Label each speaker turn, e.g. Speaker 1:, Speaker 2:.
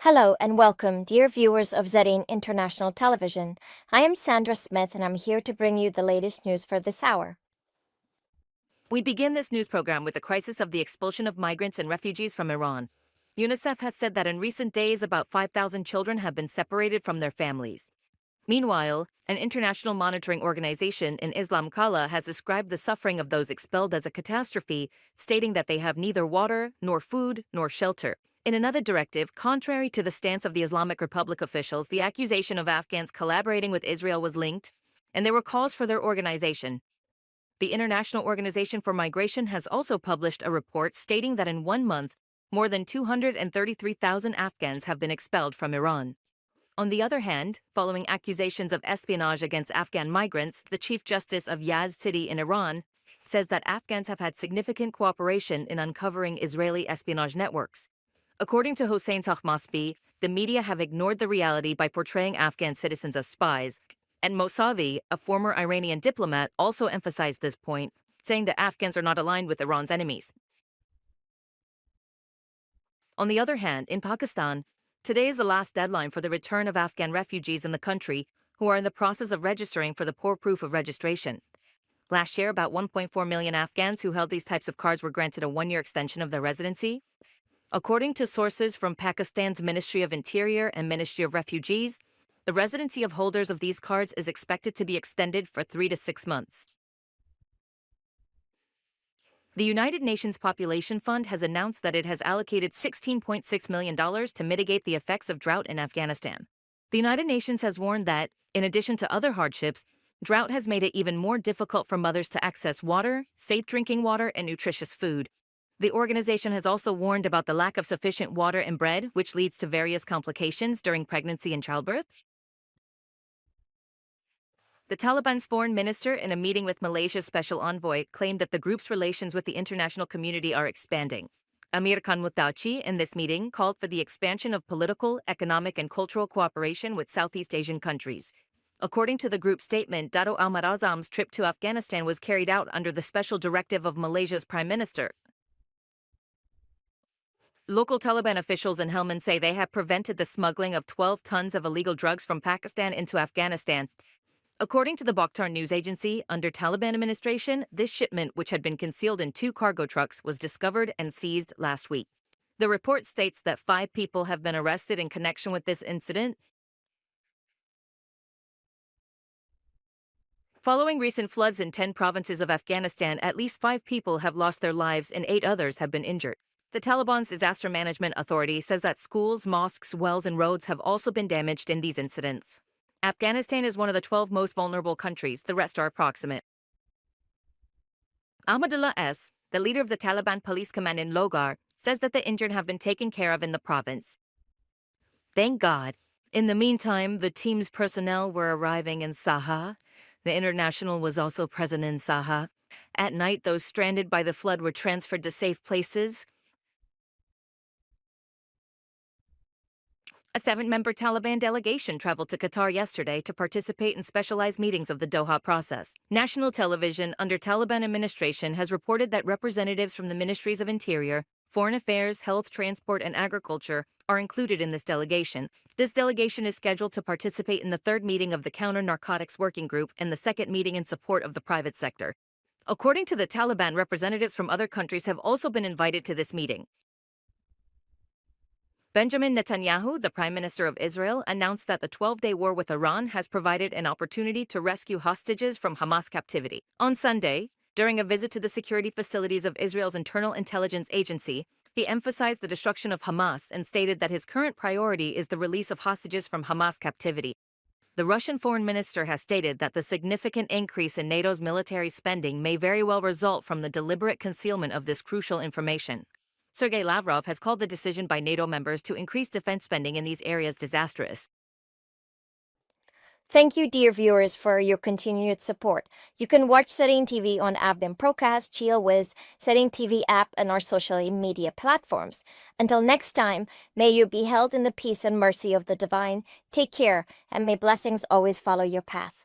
Speaker 1: Hello and welcome, dear viewers of Zarin International Television. I am Sandra Smith and I'm here to bring you the latest news for this hour.
Speaker 2: We begin this news program with the crisis of the expulsion of migrants and refugees from Iran. UNICEF has said that in recent days about 5,000 children have been separated from their families. Meanwhile, an international monitoring organization in Islam Kala has described the suffering of those expelled as a catastrophe, stating that they have neither water, nor food, nor shelter. In another directive, contrary to the stance of the Islamic Republic officials, the accusation of Afghans collaborating with Israel was linked, and there were calls for their organization. The International Organization for Migration has also published a report stating that in 1 month, more than 233,000 Afghans have been expelled from Iran. On the other hand, following accusations of espionage against Afghan migrants, the Chief Justice of Yazd City in Iran says that Afghans have had significant cooperation in uncovering Israeli espionage networks. According to Hossein Sakhmasvi, the media have ignored the reality by portraying Afghan citizens as spies, and Mousavi, a former Iranian diplomat, also emphasized this point, saying that Afghans are not aligned with Iran's enemies. On the other hand, in Pakistan, today is the last deadline for the return of Afghan refugees in the country who are in the process of registering for the poor proof of registration. Last year, about 1.4 million Afghans who held these types of cards were granted a 1-year extension of their residency. According to sources from Pakistan's Ministry of Interior and Ministry of Refugees, the residency of holders of these cards is expected to be extended for 3 to 6 months. The United Nations Population Fund has announced that it has allocated $16.6 million to mitigate the effects of drought in Afghanistan. The United Nations has warned that, in addition to other hardships, drought has made it even more difficult for mothers to access water, safe drinking water, and nutritious food. The organization has also warned about the lack of sufficient water and bread, which leads to various complications during pregnancy and childbirth. The Taliban's foreign minister, in a meeting with Malaysia's special envoy, claimed that the group's relations with the international community are expanding. Amir Khan Muttaqi, in this meeting, called for the expansion of political, economic, and cultural cooperation with Southeast Asian countries. According to the group's statement, Dato' Ahmad Azam's trip to Afghanistan was carried out under the special directive of Malaysia's Prime Minister. Local Taliban officials in Helmand say they have prevented the smuggling of 12 tons of illegal drugs from Pakistan into Afghanistan. According to the Bakhtar news agency, under Taliban administration, this shipment, which had been concealed in 2 cargo trucks, was discovered and seized last week. The report states that 5 people have been arrested in connection with this incident. Following recent floods in 10 provinces of Afghanistan, at least 5 people have lost their lives and 8 others have been injured. The Taliban's Disaster Management Authority says that schools, mosques, wells, and roads have also been damaged in these incidents. Afghanistan is one of the 12 most vulnerable countries, the rest are approximate. Ahmadullah S., the leader of the Taliban police command in Logar, says that the injured have been taken care of in the province. Thank God. In the meantime, the team's personnel were arriving in Saha. The international was also present in Saha. At night, those stranded by the flood were transferred to safe places. A 7-member Taliban delegation traveled to Qatar yesterday to participate in specialized meetings of the Doha process. National television under Taliban administration has reported that representatives from the Ministries of Interior, Foreign Affairs, Health, Transport, and Agriculture are included in this delegation. This delegation is scheduled to participate in the 3rd meeting of the Counter-Narcotics Working Group and the 2nd meeting in support of the private sector. According to the Taliban, representatives from other countries have also been invited to this meeting. Benjamin Netanyahu, the Prime Minister of Israel, announced that the 12-day war with Iran has provided an opportunity to rescue hostages from Hamas captivity. On Sunday, during a visit to the security facilities of Israel's Internal Intelligence Agency, he emphasized the destruction of Hamas and stated that his current priority is the release of hostages from Hamas captivity. The Russian foreign minister has stated that the significant increase in NATO's military spending may very well result from the deliberate concealment of this crucial information. Sergei Lavrov has called the decision by NATO members to increase defense spending in these areas disastrous.
Speaker 1: Thank you, dear viewers, for your continued support. You can watch Zarin TV on Proucast, Jlwiz, Zarin TV app, and our social media platforms. Until next time, may you be held in the peace and mercy of the divine. Take care, and may blessings always follow your path.